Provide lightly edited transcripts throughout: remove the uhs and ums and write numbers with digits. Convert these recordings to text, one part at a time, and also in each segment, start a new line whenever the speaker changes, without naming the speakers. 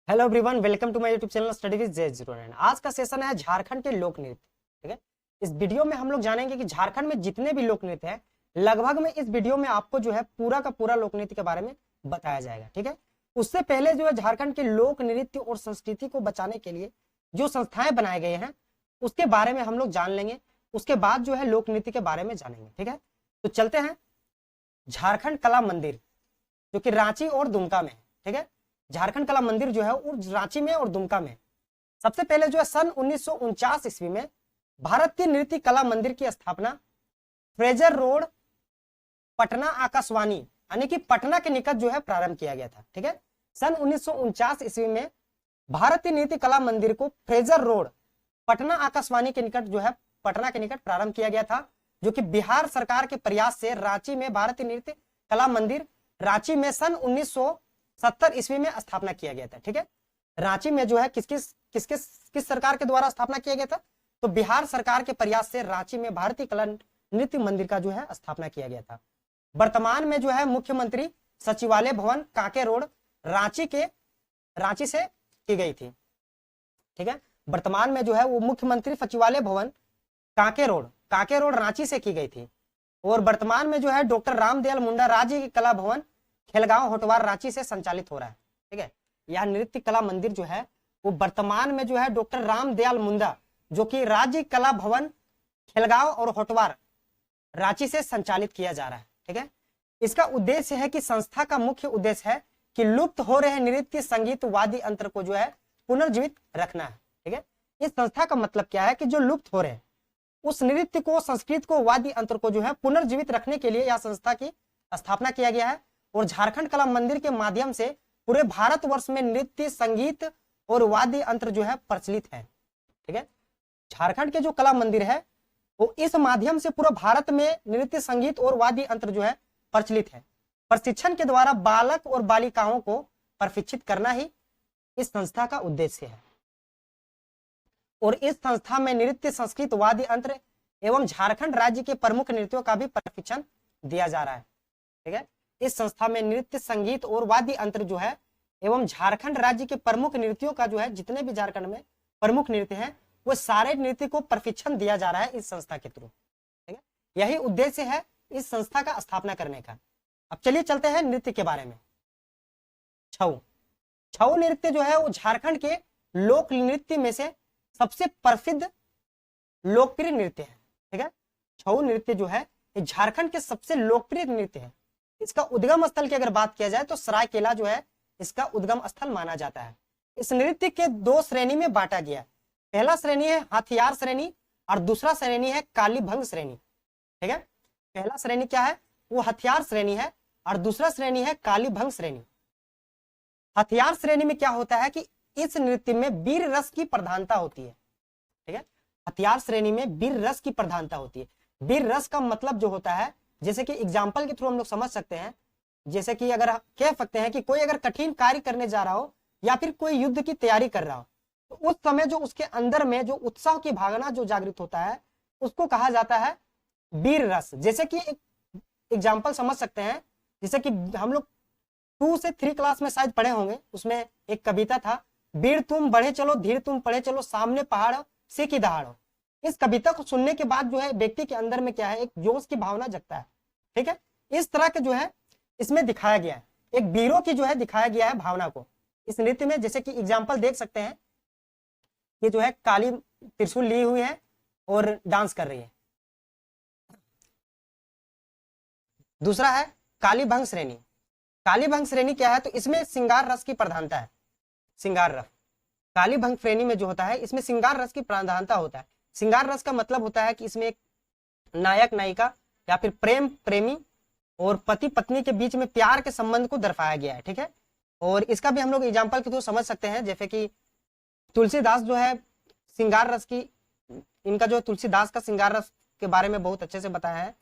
Hello everyone, welcome to my YouTube channel study with J09। आज का session है झारखंड के लोक नृत्य। ठीक है, इस वीडियो में हम लोग जानेंगे कि झारखंड में जितने भी लोक नृत्य हैं, लगभग में इस वीडियो में आपको जो है पूरा का पूरा लोक नृत्य के बारे में बताया जाएगा। ठीक है, उससे पहले जो है झारखंड के लोक नृत्य और संस्कृति को बचाने के लिए जो संस्थाएं बनाए गए हैं उसके बारे में हम लोग जान लेंगे। उसके बाद जो है लोक नृत्य के बारे में जानेंगे। ठीक है, तो चलते हैं। झारखंड कला मंदिर जो कि रांची और दुमका में है। ठीक है, झारखंड कला मंदिर जो है वो रांची में और दुमका में। सबसे पहले जो है सन 1949 ईस्वी में भारतीय नृत्य कला मंदिर की स्थापना फ्रेजर रोड पटना आकाशवाणी यानी कि पटना के निकट जो है प्रारंभ किया गया था। ठीक है, सन 1949 ईस्वी में भारतीय नृत्य कला मंदिर को फ्रेजर रोड पटना आकाशवाणी के निकट जो है पटना के निकट प्रारंभ किया गया था, जो कि बिहार सरकार के प्रयास से रांची में भारतीय नृत्य कला मंदिर रांची में सन 1970 ईस्वी में स्थापना किया गया था। ठीक है, रांची में जो है किस सरकार के द्वारा स्थापना किया गया था? तो बिहार सरकार के प्रयास से रांची में भारतीय कला नृत्य मंदिर का जो है स्थापना किया गया था। वर्तमान में जो है मुख्यमंत्री सचिवालय भवन कांके रोड रांची से की गई थी। ठीक है, वर्तमान में जो है वो मुख्यमंत्री सचिवालय भवन कांके रोड रांची से की गई थी। और वर्तमान में जो है डॉक्टर रामदयाल मुंडा राज्य कला भवन खेलगांव होटवार रांची से संचालित हो रहा है। ठीक है, यह नृत्य कला मंदिर जो है वो वर्तमान में जो है डॉक्टर रामदयाल मुंडा जो कि राज्य कला भवन खेलगांव और होटवार रांची से संचालित किया जा रहा है। ठीक है, इसका उद्देश्य है कि संस्था का मुख्य उद्देश्य है कि लुप्त हो रहे नृत्य संगीत वाद्य यंत्र को जो है पुनर्जीवित रखना है। ठीक है, इस संस्था का मतलब क्या है कि जो लुप्त हो रहे हैं उस नृत्य को, संस्कृत को, वाद्य यंत्र को जो है पुनर्जीवित रखने के लिए यह संस्था की स्थापना किया गया है। और झारखंड कला मंदिर के माध्यम से पूरे भारतवर्ष में नृत्य संगीत और वाद्य यंत्र जो है प्रचलित है। ठीक है, झारखंड के जो कला मंदिर है वो इस माध्यम से पूरा भारत में नृत्य संगीत और वाद्य यंत्र जो है प्रचलित है। प्रशिक्षण के द्वारा बालक और बालिकाओं को प्रशिक्षित करना ही इस संस्था का उद्देश्य है। और इस संस्था में नृत्य संस्कृत वाद्य यंत्र एवं झारखंड राज्य के प्रमुख नृत्यों का भी प्रशिक्षण दिया जा रहा है। ठीक है, इस संस्था में नृत्य संगीत और वाद्य यंत्र जो है एवं झारखंड राज्य के प्रमुख नृत्यों का जो है जितने भी झारखंड में प्रमुख नृत्य हैं वो सारे नृत्य को प्रशिक्षण दिया जा रहा है इस संस्था के थ्रू। ठीक है, यही उद्देश्य है इस संस्था का स्थापना करने का। अब चलिए चलते हैं नृत्य के बारे में। छऊ नृत्य जो है वो झारखंड के लोक नृत्य में से सबसे प्रसिद्ध लोकप्रिय नृत्य है। ठीक है, छऊ नृत्य जो है ये झारखंड के सबसे लोकप्रिय नृत्य है। इसका उद्गम स्थल की अगर बात किया जाए तो सरायकेला जो है इसका उद्गम स्थल माना जाता है। इस नृत्य के दो श्रेणी में बांटा गया। पहला श्रेणी है हथियार श्रेणी और दूसरा श्रेणी है कालीभंग श्रेणी। ठीक है, पहला श्रेणी क्या है? वो हथियार श्रेणी है और दूसरा श्रेणी है कालीभंग श्रेणी। हथियार श्रेणी में क्या होता है कि इस नृत्य में वीर रस की प्रधानता होती है। ठीक है, हथियार श्रेणी में वीर रस की प्रधानता होती है। वीर रस का मतलब जो होता है, जैसे कि एग्जाम्पल के थ्रू हम लोग समझ सकते हैं, जैसे कि अगर कह सकते हैं कि कोई अगर कठिन कार्य करने जा रहा हो या फिर कोई युद्ध की तैयारी कर रहा हो तो उस समय जो उसके अंदर में जो उत्साह की भावना जो जागृत होता है उसको कहा जाता है वीर रस। जैसे कि एक एग्जाम्पल समझ सकते हैं, जैसे कि हम लोग 2 से 3 क्लास में शायद पढ़े होंगे, उसमें एक कविता था, वीर तुम बढ़े चलो धीर तुम पढ़े चलो सामने पहाड़ से की दहाड़ो। इस कविता को सुनने के बाद जो है व्यक्ति के अंदर में क्या है, एक जोश की भावना जगता है। ठीक है, इस तरह के जो है इसमें दिखाया गया है, एक वीरों की जो है दिखाया गया है भावना को इस नृत्य में। जैसे कि एग्जाम्पल देख सकते हैं, ये जो है काली त्रिशूल ली हुई है और डांस कर रही है। दूसरा है कालीभंग श्रेणी। कालीभंग श्रेणी क्या है? तो इसमें श्रृंगार रस की प्रधानता है। श्रृंगार रस कालीभंग श्रेणी में जो होता है इसमें श्रृंगार रस की प्रधानता होता है। श्रृंगार रस का मतलब होता है कि इसमें एक नायक नायिका या फिर प्रेमी और पति पत्नी के बीच में प्यार के संबंध को दर्शाया गया है। ठीक है, और इसका भी हम लोग एग्जाम्पल के थ्रू समझ सकते हैं, जैसे कि तुलसीदास जो है श्रृंगार रस की, इनका जो तुलसीदास का श्रृंगार रस के बारे में बहुत अच्छे से बताया है।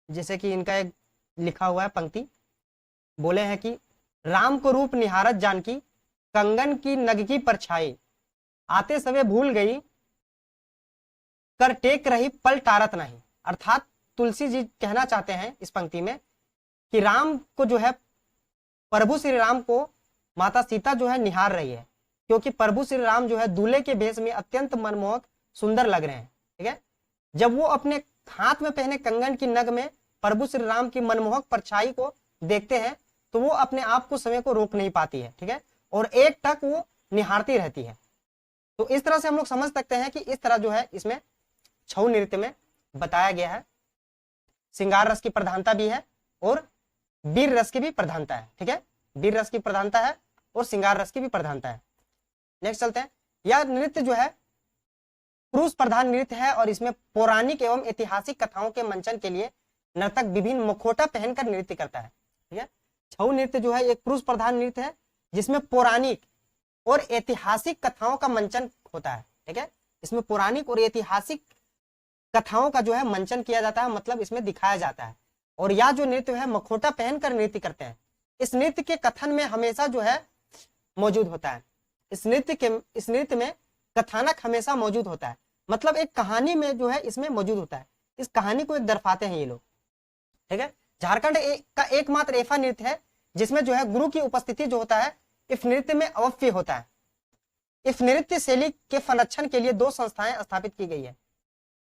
जैसे कि इनका एक लिखा हुआ है पंक्ति, बोले हैं कि राम को रूप निहारत जानकी कंगन की नगकी परछाई आते सवे भूल गई कर टेक रही पल टारत नहीं। अर्थात तुलसी जी कहना चाहते हैं इस पंक्ति में कि राम को जो है, प्रभु श्री राम को माता सीता जो है निहार रही है, क्योंकि प्रभु श्री राम जो है दूल्हे के भेष में अत्यंत मनमोहक सुंदर लग रहे हैं। ठीक है, जब वो अपने हाथ में पहने कंगन की नग में प्रभु श्री राम की मनमोहक परछाई को देखते हैं तो वो अपने आप को समय को रोक नहीं पाती है। ठीक है, और एक टक वो निहारती रहती है। तो इस तरह से हम लोग समझ सकते हैं कि इस तरह जो है इसमें छऊ नृत्य में बताया गया है। श्रृंगार रस की प्रधानता भी है और वीर रस की भी प्रधानता है। ठीक है, वीर रस की प्रधानता है और श्रृंगार रस की भी प्रधानता है। नेक्स्ट चलते हैं। यह नृत्य जो है पुरुष प्रधान नृत्य है और इसमें पौराणिक एवं ऐतिहासिक कथाओं के मंचन के लिए नर्तक विभिन्न मुखौटा पहनकर नृत्य करता है। ठीक है, छऊ नृत्य जो है एक पुरुष प्रधान नृत्य है जिसमें पौराणिक और ऐतिहासिक कथाओं का मंचन होता है। ठीक है, इसमें पौराणिक और ऐतिहासिक कथाओं का जो है मंचन किया जाता है, मतलब इसमें दिखाया जाता है। और यह जो नृत्य है मुखौटा पहनकर नृत्य करते हैं। इस नृत्य के कथन में हमेशा जो है मौजूद होता है। इस नृत्य में कथानक हमेशा मौजूद होता है, मतलब एक कहानी में जो है इसमें मौजूद होता है। इस कहानी को एक दर्शाते हैं ये लोग। ठीक है, झारखंड का एकमात्र ऐसा नृत्य है जिसमें जो है गुरु की उपस्थिति जो होता है इस नृत्य में अवश्य होता है। इस नृत्य शैली के संरक्षण के लिए 2 संस्थाएं स्थापित की गई है।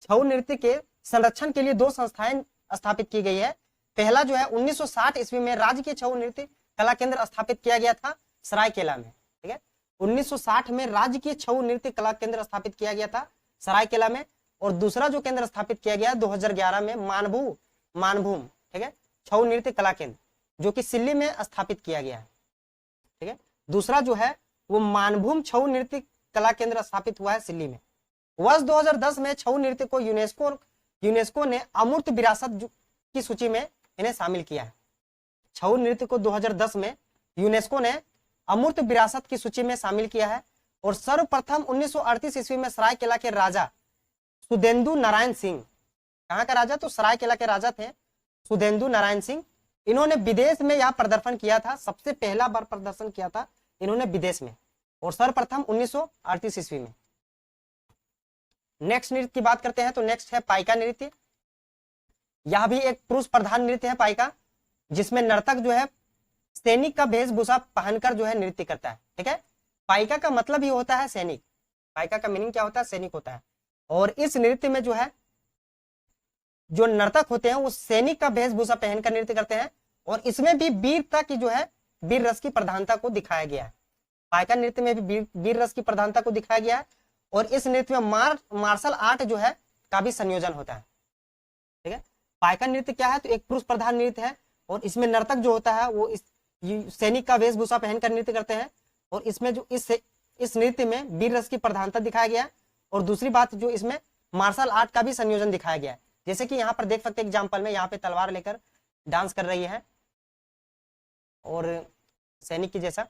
छऊ नृत्य के संरक्षण के लिए 2 संस्थाएं स्थापित की गई है। पहला जो है 1960 ईस्वी में राजकीय छऊ नृत्य कला केंद्र स्थापित किया गया था सरायकेला में। ठीक है, 1960 में राजकीय छऊ नृत्य कला केंद्र स्थापित किया गया था सरायकेला में। और दूसरा जो केंद्र स्थापित किया गया 2011 में मानभूम ठीक है छऊ नृत्य कला केंद्र जो कि सिल्ली में स्थापित किया गया है। ठीक है, दूसरा जो है वो मानभूम छऊ नृत्य कला केंद्र स्थापित हुआ है सिल्ली में। वर्ष 2010 में छऊ नृत्य को यूनेस्को ने अमूर्त विरासत की सूची में इन्हें शामिल किया है। छऊ नृत्य को 2010 में यूनेस्को ने अमूर्त विरासत की सूची में शामिल किया है। और सर्वप्रथम 1938 ईस्वी में सरायकेला के राजा सुधेंदु नारायण सिंह, कहाँ का राजा, तो सरायकेला के राजा थे सुधेंदु नारायण सिंह। इन्होंने विदेश में यह प्रदर्शन किया था, सबसे पहला बार प्रदर्शन किया था इन्होंने विदेश में, और सर्वप्रथम 1938 ईस्वी में। नेक्स्ट नृत्य की बात करते हैं तो नेक्स्ट है पाइका नृत्य। यह भी एक पुरुष प्रधान नृत्य है पाइका, जिसमें नर्तक जो है सैनिक का वेशभूषा पहनकर जो है नृत्य करता है। ठीक है, पाइका का मतलब ही होता है सैनिक। पाइका का मीनिंग क्या होता है, सैनिक होता है। और इस नृत्य में जो है जो नर्तक होते हैं वो सैनिक का वेशभूषा पहनकर नृत्य करते हैं। और इसमें भी वीरता की जो है वीर रस की प्रधानता को दिखाया गया है। पाइका नृत्य में भी वीर रस की प्रधानता को दिखाया गया है। और इस नृत्य में मार्शल आर्ट जो है का भी संयोजन होता है। ठीक है, पाइका नृत्य क्या है, तो एक पुरुष प्रधान नृत्य है और इसमें नर्तक जो होता है वो सैनिक का वेशभूषा पहनकर नृत्य करते हैं। और इसमें जो इस नृत्य में वीर रस की प्रधानता दिखाया गया है। और दूसरी बात जो इसमें मार्शल आर्ट का भी संयोजन दिखाया गया है, जैसे कि यहाँ पर देख सकते हैं एग्जाम्पल में, यहाँ पे तलवार लेकर डांस कर रही है और सैनिक की जैसा।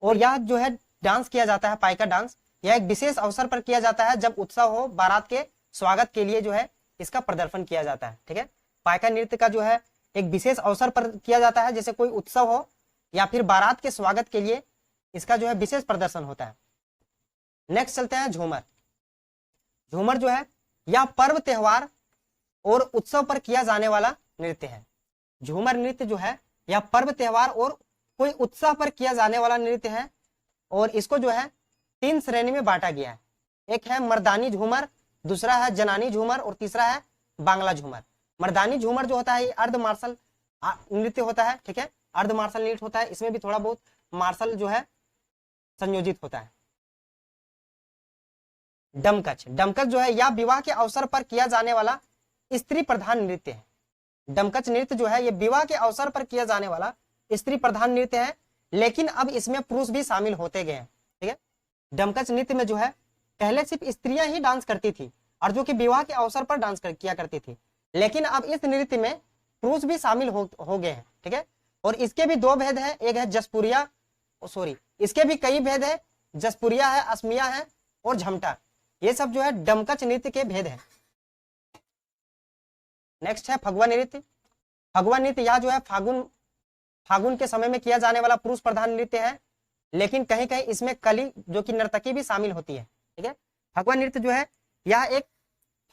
और यह जो है डांस किया जाता है पाइका डांस, यह एक विशेष अवसर पर किया जाता है जब उत्सव हो, बारात के स्वागत के लिए जो है इसका प्रदर्शन किया जाता है। ठीक है, पाइका नृत्य का जो है एक विशेष अवसर पर किया जाता है, जैसे कोई उत्सव हो या फिर बारात के स्वागत के लिए इसका जो है विशेष प्रदर्शन होता है। नेक्स्ट चलते हैं झूमर। झूमर जो है यह पर्व त्योहार और उत्सव पर किया जाने वाला नृत्य है। झूमर नृत्य जो है यह पर्व त्योहार और कोई उत्सव पर किया जाने वाला नृत्य है। और इसको जो है 3 श्रेणी में बांटा गया है। एक है मर्दानी झूमर, दूसरा है जनानी झूमर और तीसरा है बांग्ला झूमर। मर्दानी झूमर जो होता है ये अर्ध मार्शल नृत्य होता है। ठीक है, अर्ध मार्शल नृत्य होता है, इसमें भी थोड़ा बहुत मार्शल जो है संयोजित होता है। डमकच, डमकच जो है यह विवाह के अवसर पर किया जाने वाला स्त्री प्रधान नृत्य है। डमकच नृत्य जो है ये विवाह के अवसर पर किया जाने वाला स्त्री प्रधान नृत्य है, लेकिन अब इसमें पुरुष भी शामिल होते गए हैं। ठीक है, डमकच नृत्य में जो है पहले सिर्फ स्त्रियां ही डांस करती थी और जो कि विवाह के अवसर पर डांस किया करती थी, लेकिन अब इस नृत्य में पुरुष भी शामिल हो गए हैं। ठीक है, और इसके भी 2 भेद है, एक है जसपुरिया, इसके भी कई भेद है, जसपुरिया है, असमिया है और झमटा। ये सब जो है डमकच नृत्य के भेद है। नेक्स्ट है फगुआ नृत्य। फगुआ नृत्य यह जो है फागुन के समय में किया जाने वाला पुरुष प्रधान नृत्य है, लेकिन कहीं कहीं इसमें कली जो कि नर्तकी भी शामिल होती है। ठीक है, फगुआ नृत्य जो है यह एक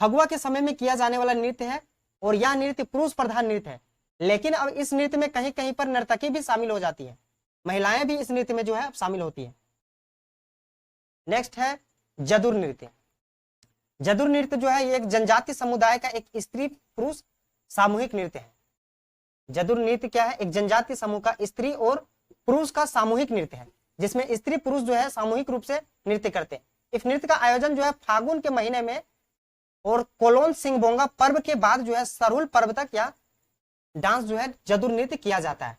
फगुआ के समय में किया जाने वाला नृत्य है और यह नृत्य पुरुष प्रधान नृत्य है, लेकिन अब इस नृत्य में कहीं कहीं पर नर्तकी भी शामिल हो जाती है, महिलाएं भी इस नृत्य में जो है शामिल होती है। नेक्स्ट है जदुर नृत्य। जदुर नृत्य जो है ये एक जनजाति समुदाय का एक स्त्री पुरुष सामूहिक नृत्य है। जदुर नृत्य क्या है? एक जनजाति समूह का स्त्री और पुरुष का सामूहिक नृत्य है, जिसमें स्त्री पुरुष जो है सामूहिक रूप से नृत्य करते हैं। इस नृत्य का आयोजन जो है फागुन के महीने में और कोलोन सिंगबोंगा पर्व के बाद जो है सरहुल पर्व तक या डांस जो है जदुर नृत्य किया जाता है।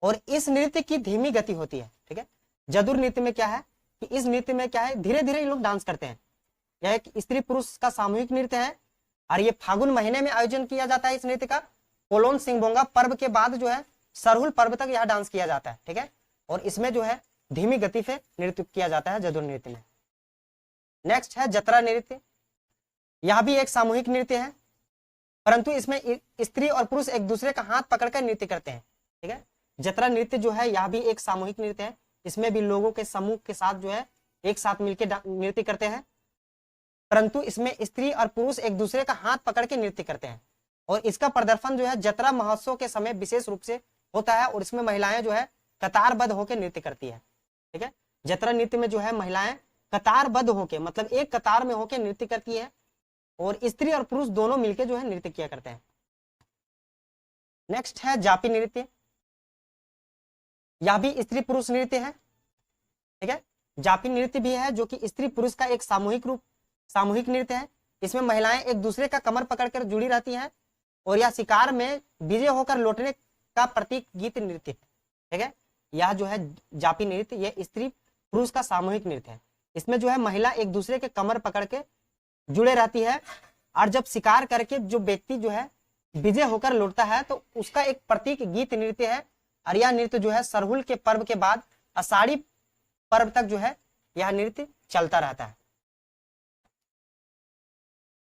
और इस नृत्य की धीमी गति होती है। ठीक है, जदुर नृत्य में क्या है कि इस नृत्य में क्या है, धीरे धीरे लोग डांस करते हैं। यह एक स्त्री पुरुष का सामूहिक नृत्य है और ये फागुन महीने में आयोजन किया जाता है। इस नृत्य का कोलोन सिंगबोंगा पर्व के बाद जो है सरहुल पर्व तक यह डांस किया जाता है। ठीक है, और इसमें जो है धीमी गति से नृत्य किया जाता है जदुर नृत्य में। नेक्स्ट है जतरा नृत्य। यह भी एक सामूहिक नृत्य है, परंतु इसमें स्त्री और पुरुष एक दूसरे का हाथ पकड़कर नृत्य करते हैं। ठीक है, जतरा नृत्य जो है यह भी एक सामूहिक नृत्य है। इसमें भी लोगों के समूह के साथ जो है एक साथ मिलकर नृत्य करते हैं, परंतु इसमें स्त्री और पुरुष एक दूसरे का हाथ पकड़ के नृत्य करते हैं। और इसका प्रदर्शन जो है जतरा महोत्सव के समय विशेष रूप से होता है और इसमें महिलाएं जो है कतारबद्ध होकर नृत्य करती है। ठीक है, जतरा नृत्य में जो है महिलाएं कतारबद्ध होकर मतलब एक कतार में होकर नृत्य करती है और स्त्री और पुरुष दोनों मिलकर जो है नृत्य किया करते हैं। नेक्स्ट है जापी नृत्य। यह भी स्त्री पुरुष नृत्य है। ठीक है, जापी नृत्य भी है जो कि स्त्री पुरुष का एक सामूहिक नृत्य है। इसमें महिलाएं एक दूसरे का कमर पकड़कर जुड़ी रहती हैं और यह शिकार में विजय होकर लौटने का प्रतीक गीत नृत्य है। ठीक है, यह जो है जापी नृत्य यह स्त्री पुरुष का सामूहिक नृत्य है। इसमें जो है महिला एक दूसरे के कमर पकड़ के जुड़े रहती है और जब शिकार करके जो व्यक्ति जो है विजय होकर लौटता है तो उसका एक प्रतीक गीत नृत्य है। और यह नृत्य जो है सरहुल के पर्व के बाद आषाढ़ी पर्व तक जो है यह नृत्य चलता रहता है।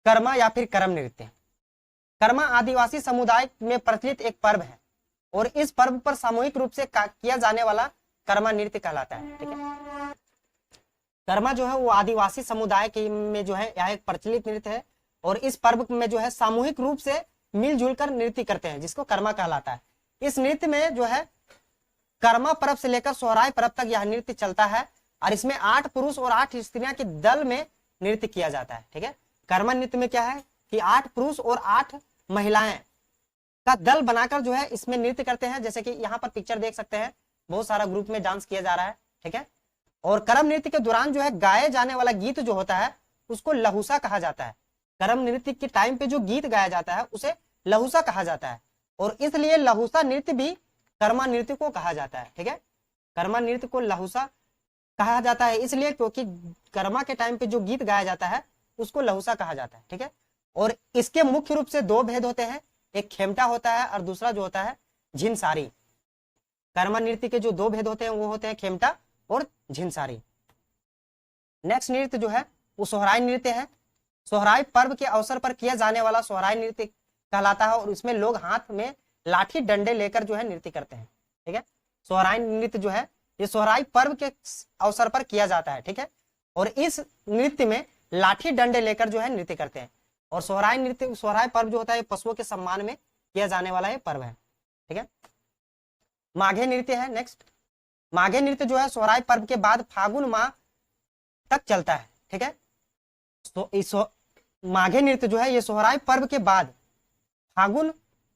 कर्मा या फिर करम नृत्य। कर्मा आदिवासी समुदाय में प्रचलित एक पर्व है और इस पर्व पर सामूहिक रूप से किया जाने वाला कर्मा नृत्य कहलाता है। ठीक है, कर्मा जो है वो आदिवासी समुदाय के में जो है यह एक प्रचलित नृत्य है और इस पर्व में जो है सामूहिक रूप से मिलजुल कर नृत्य करते हैं, जिसको कर्मा कहलाता है। इस नृत्य में जो है कर्मा पर्व से लेकर सोहराय पर्व तक यह नृत्य चलता है और इसमें 8 पुरुष और 8 स्त्रियां के दल में नृत्य किया जाता है। ठीक है, कर्मा नृत्य में क्या है कि 8 पुरुष और 8 महिलाएं का दल बनाकर जो है इसमें नृत्य करते हैं। जैसे कि यहाँ पर पिक्चर देख सकते हैं, बहुत सारा ग्रुप में डांस किया जा रहा है। ठीक है, और करम नृत्य के दौरान जो है गाए जाने वाला गीत जो होता है उसको लहुसा कहा जाता है। करम नृत्य के टाइम पे जो गीत गाया जाता है उसे लहुसा कहा जाता है और इसलिए लहुसा नृत्य भी कर्मा नृत्य को कहा जाता है। ठीक है, कर्मा नृत्य को लहुसा कहा जाता है इसलिए क्योंकि कर्मा के टाइम पे जो गीत गाया जाता है उसको लहुसा कहा जाता है। ठीक है, और इसके मुख्य रूप से 2 भेद होते हैं, एक खेमटा होता है और दूसरा जो होता है झिनसारी। कर्मा नृत्य के जो 2 भेद होते हैं वो होते हैं खेमटा और झिनसारी। नेक्स्ट नृत्य जो है वो सोहराय नृत्य है। सोहराय पर्व के अवसर पर किया जाने वाला सोहराय नृत्य कहलाता है और इसमें लोग हाथ में लाठी डंडे लेकर जो है नृत्य करते हैं। ठीक है, सोहराय नृत्य जो है ये सोहराय पर्व के अवसर पर किया जाता है। ठीक है, और इस नृत्य में लाठी डंडे लेकर जो है नृत्य करते हैं और सोहराय पर्व जो होता है पशुओं के सम्मान में किया जाने वाला ये पर्व है। ठीक है, माघे नृत्य है। नेक्स्ट माघे नृत्य जो है सोहराय पर्व के बाद फागुन माह तक चलता है। ठीक है, तो इस माघे नृत्य जो है ये सोहराय पर्व के बाद फागुन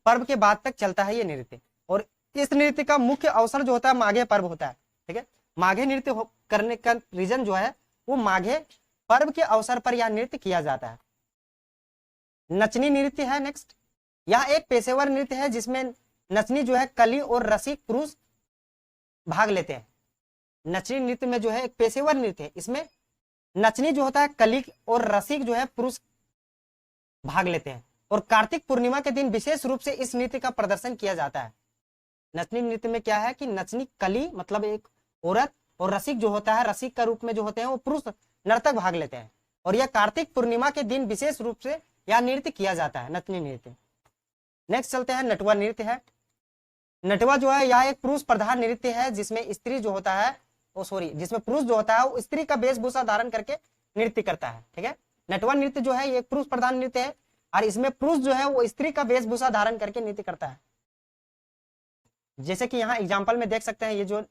पर्व के बाद तक चलता है ये नृत्य और इस नृत्य का मुख्य अवसर जो होता है माघे पर्व होता है। ठीक है, माघे नृत्य करने का रीजन जो है वो माघे पर्व के अवसर पर यह नृत्य किया जाता है। नचनी नृत्य है। नेक्स्ट यह एक पेशेवर नृत्य है जिसमें नचनी जो है कली और रसिक पुरुष भाग लेते हैं। नचनी नृत्य में जो है एक पेशेवर नृत्य है, इसमें नचनी जो होता है कली और रसिक जो है पुरुष भाग लेते हैं और कार्तिक पूर्णिमा के दिन विशेष रूप से इस नृत्य का प्रदर्शन किया जाता है। नचनी नृत्य में क्या है कि नचनी कली मतलब एक औरत और रसिक जो होता है रसिक का रूप में जो होते हैं वो पुरुष नर्तक भाग लेते हैं और यह कार्तिक पूर्णिमा के दिन विशेष रूप से यह नृत्य किया जाता है, नचनी नृत्य। नेक्स्ट चलते हैं नटवा नृत्य है। नटवा जो है यह एक पुरुष प्रधान नृत्य है जिसमें स्त्री जो होता है जिसमें पुरुष जो होता है वो स्त्री का वेशभूषा धारण करके नृत्य करता है। ठीक है, नटवा नृत्य जो है ये एक पुरुष प्रधान नृत्य है और इसमें पुरुष जो है वो स्त्री का वेशभूषा धारण करके नृत्य करता है। जैसे कि यहाँ एग्जाम्पल में देख सकते हैं ये जो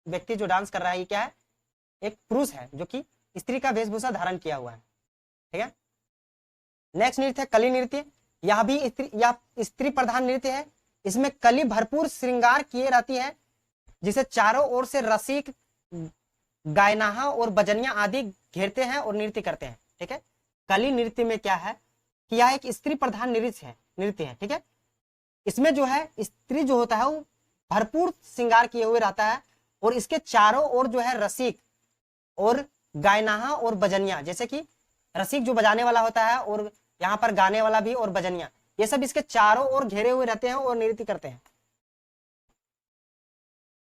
व्यक्ति जो डांस कर रहा है ये क्या है, एक पुरुष है जो कि स्त्री का वेशभूषा धारण किया हुआ है। ठीक है, नेक्स्ट नृत्य है कली नृत्य। यह भी स्त्री प्रधान नृत्य है। इसमें कली भरपूर श्रृंगार किए रहती है, जिसे चारों ओर से रसिक, गायनाहा और बजनिया आदि घेरते हैं और नृत्य करते हैं। ठीक है, कली नृत्य में क्या है कि यह एक स्त्री प्रधान नृत्य है। ठीक है, इसमें जो है स्त्री जो होता है वो भरपूर श्रृंगार किए हुए रहता है और इसके चारों ओर जो है रसिक और गायनाहा और बजनिया, जैसे कि रसिक जो बजाने वाला होता है और यहाँ पर गाने वाला भी और बजनिया, ये सब इसके चारों ओर घेरे हुए रहते हैं और नृत्य करते हैं।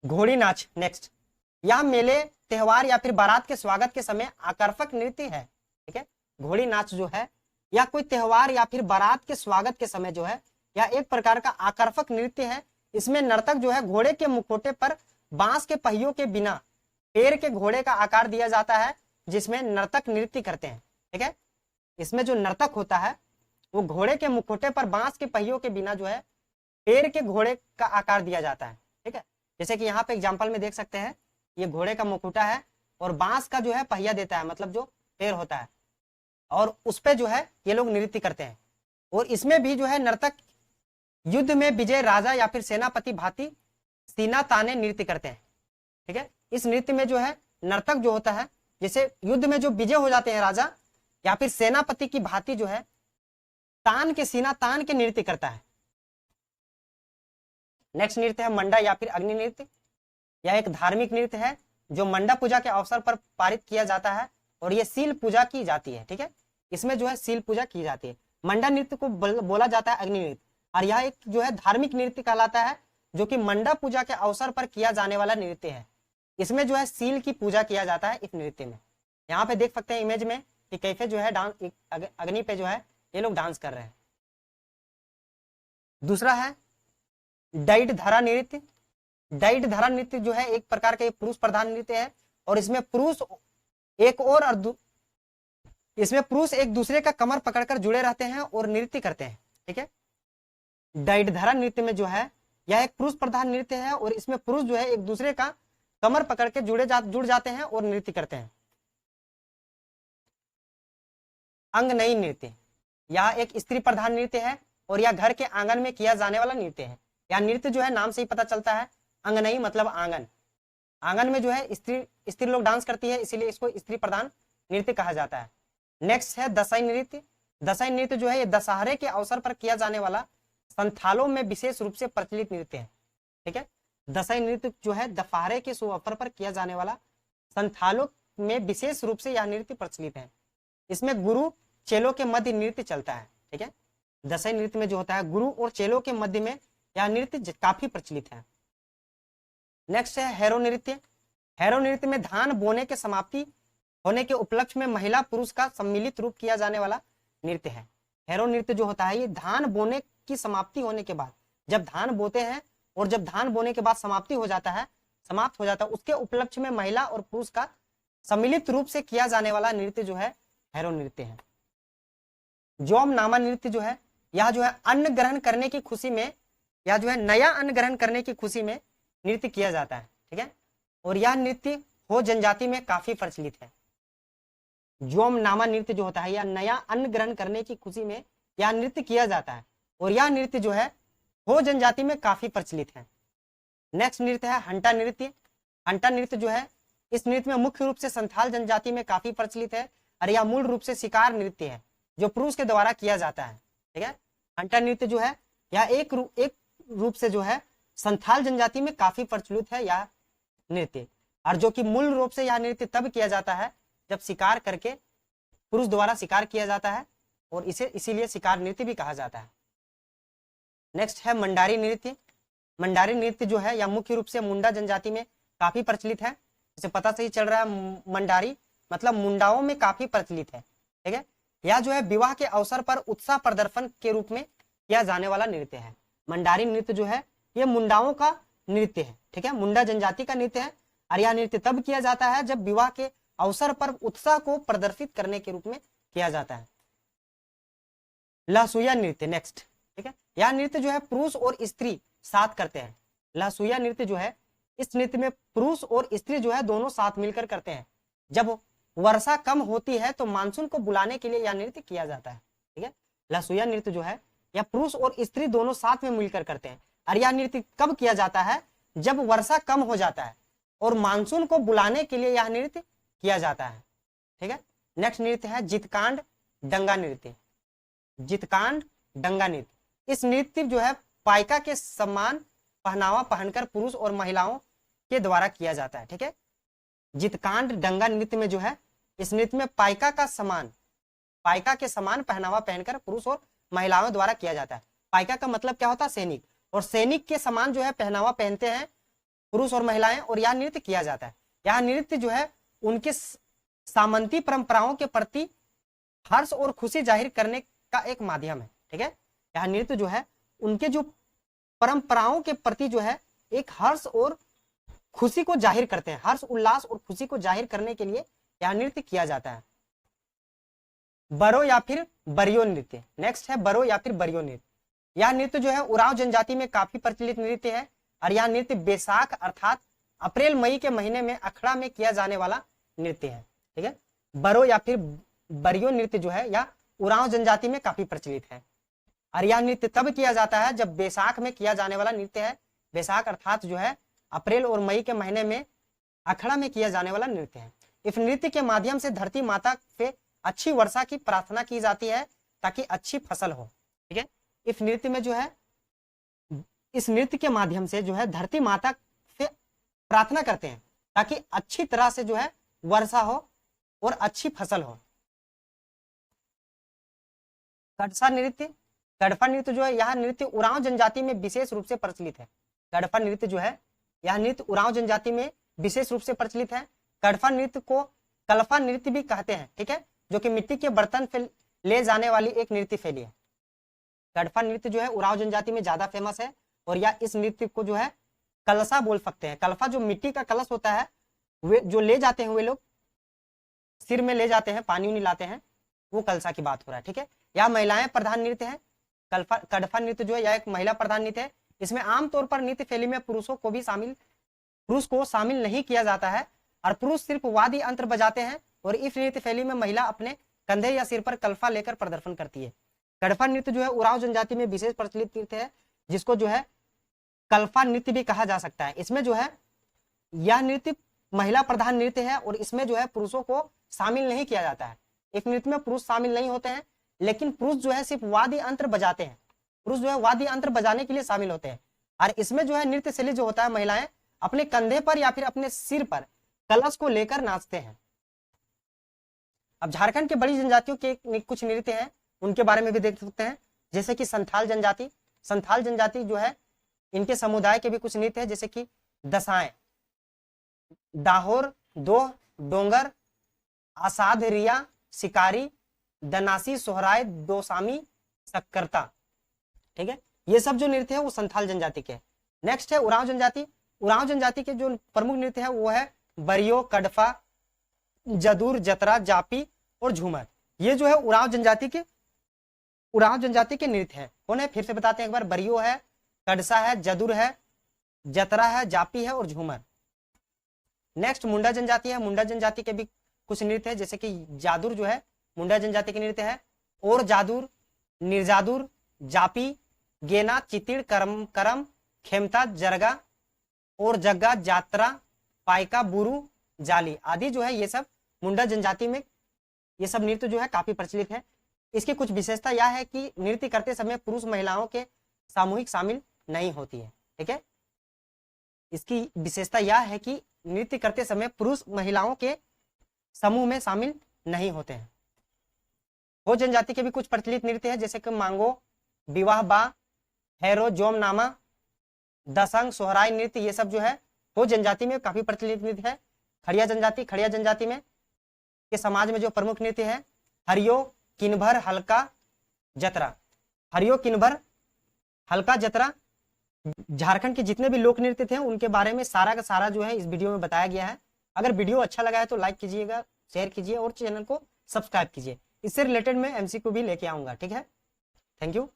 घोड़ी नाच नेक्स्ट। यह मेले, त्योहार या फिर बारात के स्वागत के समय आकर्षक नृत्य है। ठीक है, घोड़ी नाच जो है या कोई त्योहार या फिर बारात के स्वागत के समय जो है यह एक प्रकार का आकर्षक नृत्य है। इसमें नर्तक जो है घोड़े के मुखौटे पर बांस के पहियों के बिना पैर के घोड़े का आकार दिया जाता है, जिसमें नर्तक नृत्य करते हैं। ठीक है, इसमें जो नर्तक होता है वो घोड़े के मुखौटे पर बांस के पहियों के बिना जो है पैर के घोड़े का आकार दिया जाता है। ठीक है, जैसे कि यहाँ पे एग्जाम्पल में देख सकते हैं, ये घोड़े का मुखौटा है और बांस का जो है पहिया देता है, मतलब जो पैर होता है, और उस पे जो है ये लोग नृत्य करते हैं। और इसमें भी जो है नर्तक युद्ध में विजय राजा या फिर सेनापति भांति सीना ताने नृत्य करते हैं। ठीक है, इस नृत्य में जो है नर्तक जो होता है, जैसे युद्ध में जो विजय हो जाते हैं राजा या फिर सेनापति की भांति जो है तान के सीना तान के नृत्य करता है। नेक्स्ट नृत्य है मंडा या फिर अग्नि नृत्य। यह एक धार्मिक नृत्य है जो मंडा पूजा के अवसर पर पारित किया जाता है और यह सील पूजा की जाती है। ठीक है, इसमें जो है सील पूजा की जाती है। मंडा नृत्य को बोला जाता है अग्नि नृत्य, और यह एक जो है धार्मिक नृत्य कहलाता है जो कि मंडा पूजा के अवसर पर किया जाने वाला नृत्य है। इसमें जो है सील की पूजा किया जाता है इस नृत्य में। यहाँ पे देख सकते हैं इमेज में कि कैसे जो है डांस अग्नि पे जो है ये लोग डांस कर रहे हैं। दूसरा है डाइट धरा नृत्य। डाइट धरा नृत्य जो है एक प्रकार का पुरुष प्रधान नृत्य है और इसमें पुरुष एक दूसरे का कमर पकड़कर जुड़े रहते हैं और नृत्य करते हैं। ठीक है, डाइट धरा नृत्य में जो है यह एक पुरुष प्रधान नृत्य है और इसमें पुरुष जो है एक दूसरे का कमर पकड़ के जुड़ जाते हैं और नृत्य करते हैं। अंगनई नृत्य, यह एक स्त्री प्रधान नृत्य है और यह घर के आंगन में किया जाने वाला नृत्य है। यह नृत्य जो है नाम से ही पता चलता है, अंगनई मतलब आंगन। आंगन में जो है स्त्री लोग डांस करती है, इसीलिए इसको स्त्री प्रधान नृत्य कहा जाता है। नेक्स्ट है दशई नृत्य। दशई नृत्य जो है ये दशहरे के अवसर पर किया जाने वाला संथालों में विशेष रूप से प्रचलित नृत्य है। ठीक है, दशई नृत्य जो है दशहरे के शुभ अवसर पर किया जाने वाला संथालों में विशेष रूप से यह नृत्य प्रचलित है। इसमें गुरु चेलों के मध्य नृत्य चलता है। ठीक है, दशई नृत्य में जो होता है गुरु और चेलों के मध्य में यह नृत्य काफी प्रचलित है। नेक्स्ट है हैरो नृत्य। हैरो नृत्य में धान बोने के समाप्ति होने के उपलक्ष्य में महिला पुरुष का सम्मिलित रूप किया जाने वाला नृत्य है। हैरो नृत्य जो होता है ये धान बोने की समाप्ति होने के बाद, जब धान बोते हैं और जब धान बोने के बाद समाप्त हो जाता है उसके उपलक्ष्य में महिला और पुरुष का सम्मिलित रूप से किया जाने वाला नृत्य जो है हैरो नृत्य है। जोम नामा नृत्य जो है यह जो है अन्न ग्रहण करने की खुशी में, या जो है नया अन्न ग्रहण करने की खुशी में नृत्य किया जाता है। ठीक है, और यह नृत्य हो जनजाति में काफी प्रचलित है। जोम नामा नृत्य जो होता है यह नया अन्न ग्रहण करने की खुशी में यह नृत्य किया जाता है और यह नृत्य जो है हो जनजाति में काफी प्रचलित है। नेक्स्ट नृत्य है हंटा नृत्य। हंटा नृत्य जो है इस नृत्य में मुख्य रूप से संथाल जनजाति में काफी प्रचलित है और यह मूल रूप से शिकार नृत्य है जो पुरुष के द्वारा किया जाता है। ठीक है, हंटा नृत्य जो है यह एक रूप से जो है संथाल जनजाति में काफी प्रचलित है यह नृत्य, और जो कि मूल रूप से यह नृत्य तब किया जाता है जब शिकार करके पुरुष द्वारा शिकार किया जाता है और इसे इसीलिए शिकार नृत्य भी कहा जाता है। नेक्स्ट है मंडारी नृत्य। मंडारी नृत्य जो है यह मुख्य रूप से मुंडा जनजाति में काफी प्रचलित है। इसे पता से ही चल रहा है मंडारी मतलब मुंडाओं में काफी प्रचलित है। ठीक है, यह जो है विवाह के अवसर पर उत्साह प्रदर्शन के रूप में किया जाने वाला नृत्य है। मंडारी नृत्य जो है ये मुंडाओं का नृत्य है। ठीक है, मुंडा जनजाति का नृत्य है और यह नृत्य तब किया जाता है जब विवाह के अवसर पर उत्साह को प्रदर्शित करने के रूप में किया जाता है। लहसुया नृत्य नेक्स्ट। ठीक है, यह नृत्य जो है पुरुष और स्त्री साथ करते हैं। लहसुया नृत्य जो है इस नृत्य में पुरुष और स्त्री जो है दोनों साथ मिलकर करते हैं। जब वर्षा कम होती है तो मानसून को बुलाने के लिए यह नृत्य किया जाता है। ठीक है, लसूया नृत्य जो है यह पुरुष और स्त्री दोनों साथ में मिलकर करते हैं और यह नृत्य कब किया जाता है, जब वर्षा कम हो जाता है और मानसून को बुलाने के लिए यह नृत्य किया जाता है। ठीक है, नेक्स्ट नृत्य है जितकांड डंगा नृत्य। जितकांड डंगा नृत्य, इस नृत्य जो है पाइका के समान पहनावा पहनकर पुरुष और महिलाओं के द्वारा किया जाता है। ठीक है, जितकांड डंगा नृत्य में जो है इस नृत्य में पाइका के समान पहनावा पहनकर पुरुष और महिलाओं द्वारा किया जाता है। पाइका का मतलब क्या होता है, सैनिक, और सैनिक के समान जो है पहनावा पहनते हैं पुरुष और महिलाएं और यह नृत्य किया जाता है। यह नृत्य जो है उनके सामंती परंपराओं के प्रति हर्ष और खुशी जाहिर करने का एक माध्यम है। ठीक है, यह नृत्य जो है उनके जो परंपराओं के प्रति जो है एक हर्ष और खुशी को जाहिर करते हैं, हर्ष उल्लास और खुशी को जाहिर करने के लिए यह नृत्य किया जाता है। बरो या फिर बरियो नृत्य, नेक्स्ट है बरो या फिर बरियो नृत्य। यह नृत्य जो है उरांव जनजाति में काफी प्रचलित नृत्य है और यह नृत्य बैसाख अर्थात अप्रैल मई के महीने में अखड़ा में किया जाने वाला नृत्य है। ठीक है, बरो या फिर बरियो नृत्य जो है यह उरांव जनजाति में काफी प्रचलित है और यह नृत्य तब किया जाता है जब बैसाख में किया जाने वाला नृत्य है। बैसाख अर्थात जो है अप्रैल और मई के महीने में अखड़ा में किया जाने वाला नृत्य है। इस नृत्य के माध्यम से धरती माता से अच्छी वर्षा की प्रार्थना की जाती है ताकि अच्छी फसल हो। ठीक है, इस नृत्य में जो है इस नृत्य के माध्यम से जो है धरती माता से प्रार्थना करते हैं ताकि अच्छी तरह से जो है वर्षा हो और अच्छी फसल हो। कड़सा नृत्य, गड़फा नृत्य जो है यह नृत्य उरांव जनजाति में विशेष रूप से प्रचलित है। गड़फा नृत्य जो है यह नृत्य उरांव जनजाति में विशेष रूप से प्रचलित है। गड़फा नृत्य को कलफा नृत्य भी कहते हैं। ठीक है, जो कि मिट्टी के बर्तन पे ले जाने वाली एक नृत्य शैली है। गड़फा नृत्य जो है उरांव जनजाति में ज्यादा फेमस है और या इस नृत्य को जो है कलसा बोल सकते हैं। कलफा जो मिट्टी का कलश होता है वे जो ले जाते हैं, वे लोग सिर में ले जाते हैं, पानी उनी लाते हैं, वो कलसा की बात हो रहा है। ठीक है, यह महिलाएं प्रधान नृत्य है। कड़फा नृत्य जो है यह एक महिला प्रधान नृत्य है। इसमें आमतौर पर नृत्य शैली में पुरुष को शामिल नहीं किया जाता है और पुरुष सिर्फ वाद्य यंत्र बजाते हैं और इस नृत्य शैली में महिला अपने कंधे या सिर पर कलफा लेकर प्रदर्शन करती है। गड़फा नृत्य जो है उरांव जनजाति में विशेष प्रचलित नृत्य है जिसको जो है कलफा नृत्य भी कहा जा सकता है। इसमें जो है यह नृत्य महिला प्रधान नृत्य है और इसमें जो है पुरुषों को शामिल नहीं किया जाता है। इस नृत्य में पुरुष शामिल नहीं होते हैं, लेकिन पुरुष जो है सिर्फ वाद्य यंत्र बजाते हैं। पुरुष जो है वाद्य यंत्र बजाने के लिए शामिल होते हैं और इसमें जो है नृत्य शैली जो होता है महिलाएं अपने कंधे पर या फिर अपने सिर पर कलश को लेकर नाचते हैं। अब झारखंड के बड़ी जनजातियों के कुछ नृत्य हैं, उनके बारे में भी देख सकते हैं, जैसे कि संथाल जनजाति। संथाल जनजाति जो है इनके समुदाय के भी कुछ नृत्य है, जैसे कि दसाएं, दाहोर, दो, डोंगर, आसाद, रिया, शिकारी, दनासी, सोहराय, दोसामी, सक्करता। ठीक है, ये सब जो नृत्य है वो संथाल जनजाति के। नेक्स्ट है उरांव जनजाति। उरांव जनजाति के जो प्रमुख नृत्य है वो है बरियो, कड़फा, जदूर, जतरा, जापी और झूमर। ये जो है उरांव जनजाति के नृत्य है। कौन है, फिर से बताते हैं एक बार, बरियो है, कड़सा है, जदूर है, जतरा है, जापी है और झूमर। नेक्स्ट मुंडा जनजाति है। मुंडा जनजाति के भी कुछ नृत्य है, जैसे कि जादूर जो है मुंडा जनजाति के नृत्य है, और जादूर, निर्जादूर, जापी, गेना, चितिड़, करम, खेमता, जरगा और जग्गा, जात्रा, पाइका, बुरु, जाली आदि जो है ये सब मुंडा जनजाति में ये सब नृत्य जो है काफी प्रचलित है। इसकी कुछ विशेषता यह है कि नृत्य करते समय पुरुष महिलाओं के सामूहिक शामिल नहीं होती है। ठीक है, इसकी विशेषता यह है कि नृत्य करते समय पुरुष महिलाओं के समूह में शामिल नहीं होते हैं। हो जनजाति के भी कुछ प्रचलित नृत्य है, जैसे कि मांगो, विवाह बा, हैरो, जोमनामा, दसंग, सोहराय नृत्य, ये सब जो है हो जनजाति में काफी प्रचलित नृत्य है। खड़िया जनजाति में के समाज में जो प्रमुख नृत्य है हरियो, किन्भर, हल्का, जतरा। हरियो, किन्भर, हल्का, जतरा झारखंड के जितने भी लोक नृत्य थे उनके बारे में सारा का सारा जो है इस वीडियो में बताया गया है। अगर वीडियो अच्छा लगा है तो लाइक कीजिएगा, शेयर कीजिए और चैनल को सब्सक्राइब कीजिए। इससे रिलेटेड मैं एमसीक्यू भी लेके आऊंगा। ठीक है, थैंक यू।